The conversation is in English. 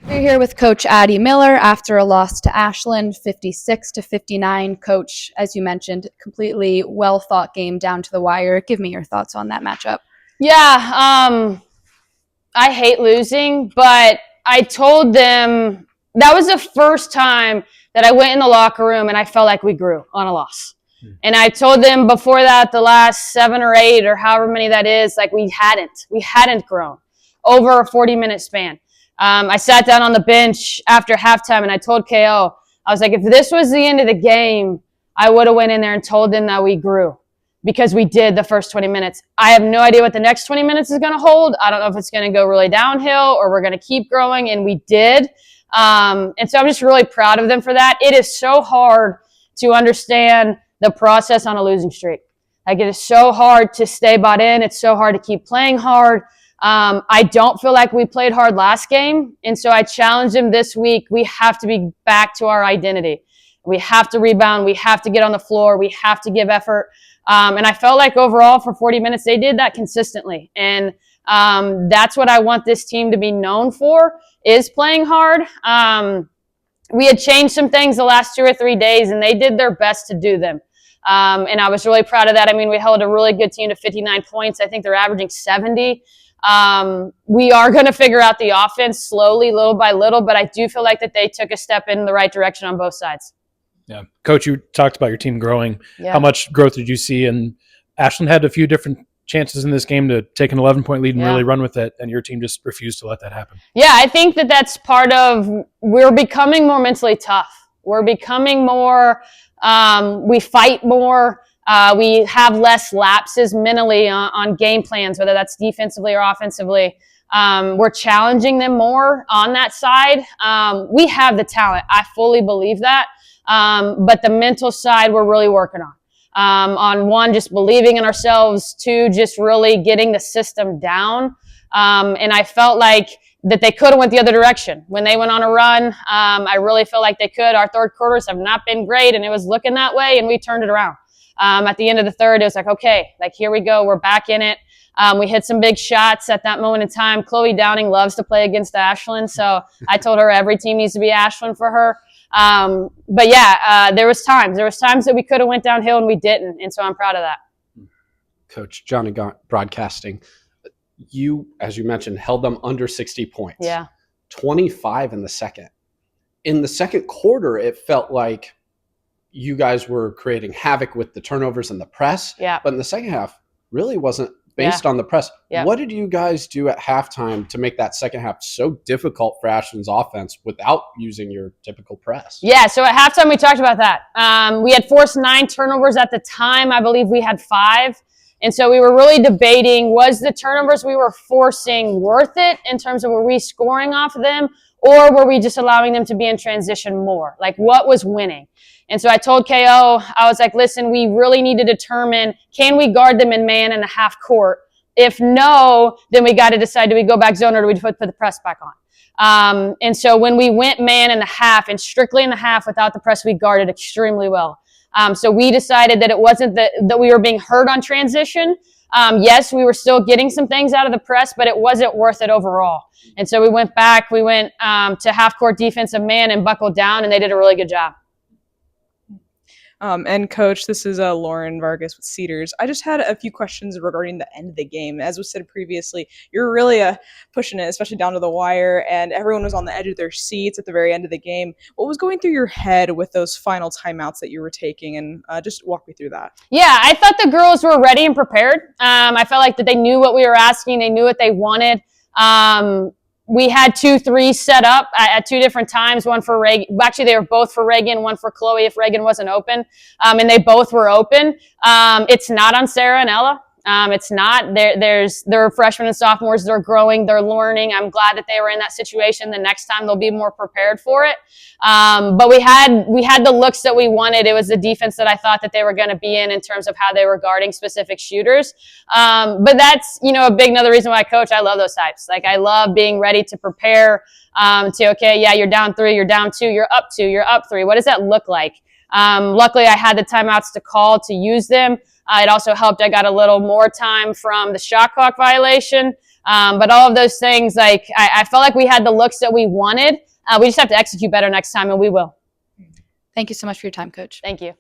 We're here with Coach Addy Miller after a loss to Ashland, 56-59. Coach, as you mentioned, completely well-thought game down to the wire. Give me your thoughts on that matchup. Yeah, I hate losing, but I told them that was the first time that I went in the locker room and I felt like we grew on a loss. And I told them before that, the last 7 or 8 or however many that is, like we hadn't grown over a 40-minute span. I sat down on the bench after halftime and I told KO, I was like, if this was the end of the game, I would have went in there and told them that we grew because we did the first 20 minutes. I have no idea what the next 20 minutes is going to hold. I don't know if it's going to go really downhill or we're going to keep growing, and we did. And so I'm just really proud of them for that. It is so hard to understand the process on a losing streak. Like, it is so hard to stay bought in. It's so hard to keep playing hard. I don't feel like we played hard last game. And so I challenged him this week. We have to be back to our identity. We have to rebound. We have to get on the floor. We have to give effort. And I felt like overall for 40 minutes, they did that consistently. And that's what I want this team to be known for, is playing hard. We had changed some things the last 2 or 3 days, and they did their best to do them. And I was really proud of that. I mean, we held a really good team to 59 points. I think they're averaging 70. We are going to figure out the offense slowly, little by little, but I do feel like that they took a step in the right direction on both sides. Yeah. Coach, you talked about your team growing. Yeah. How much growth did you see? And Ashland had a few different chances in this game to take an 11-point lead and really run with it, and your team just refused to let that happen. Yeah, I think that that's part of, we're becoming more mentally tough. We're becoming more, we fight more. We have less lapses mentally on game plans, whether that's defensively or offensively. We're challenging them more on that side. We have the talent. I fully believe that. But the mental side, we're really working on. On one, just believing in ourselves. 2, just really getting the system down. And I felt like that they could have went the other direction. When they went on a run, I really feel like they could. Our third quarters have not been great, and it was looking that way, and we turned it around. At the end of the third, it was like, okay, like, here we go. We're back in it. We hit some big shots at that moment in time. Chloe Downing loves to play against Ashland, so I told her every team needs to be Ashland for her. But yeah, there was times that we could have went downhill and we didn't. And so I'm proud of that. Coach Johnny Broadcasting, you, as you mentioned, held them under 60 points. Yeah. 25 in the second. In the second quarter, it felt like you guys were creating havoc with the turnovers and the press. Yeah. But in the second half, really wasn't based on the press. Yeah. What did you guys do at halftime to make that second half so difficult for Ashland's offense without using your typical press? Yeah, so at halftime we talked about that. We had forced 9 turnovers at the time. I believe we had 5. And so we were really debating, was the turnovers we were forcing worth it in terms of, were we scoring off of them, or were we just allowing them to be in transition more? Like, what was winning? And so I told KO, I was like, listen, we really need to determine, can we guard them in man in the half court? If no, then we got to decide, do we go back zone or do we put the press back on? And so when we went man in the half, and strictly in the half without the press, we guarded extremely well. So we decided that it wasn't that we were being hurt on transition. Yes, we were still getting some things out of the press, but it wasn't worth it overall. And so we went back, to half court defensive man and buckled down, and they did a really good job. And Coach, this is Lauren Vargas with Cedars. I just had a few questions regarding the end of the game. As was said previously, you're really pushing it, especially down to the wire, and everyone was on the edge of their seats at the very end of the game. What was going through your head with those final timeouts that you were taking? And just walk me through that. Yeah, I thought the girls were ready and prepared. I felt like that they knew what we were asking. They knew what they wanted. We had 2 threes set up at 2 different times, one for Reagan. Actually, they were both for Reagan, one for Chloe if Reagan wasn't open. And they both were open. It's not on Sarah and Ella. It's not. They're freshmen and sophomores. They're growing. They're learning. I'm glad that they were in that situation. The next time they'll be more prepared for it. But we had the looks that we wanted. It was the defense that I thought that they were going to be in terms of how they were guarding specific shooters. But that's, another reason why I coach. I love those types. Like, I love being ready to prepare, you're down 3, you're down 2, you're up 2, you're up 3. What does that look like? Luckily, I had the timeouts to call to use them. It also helped I got a little more time from the shot clock violation. But all of those things, like I felt like we had the looks that we wanted. We just have to execute better next time, and we will. Thank you so much for your time, Coach. Thank you.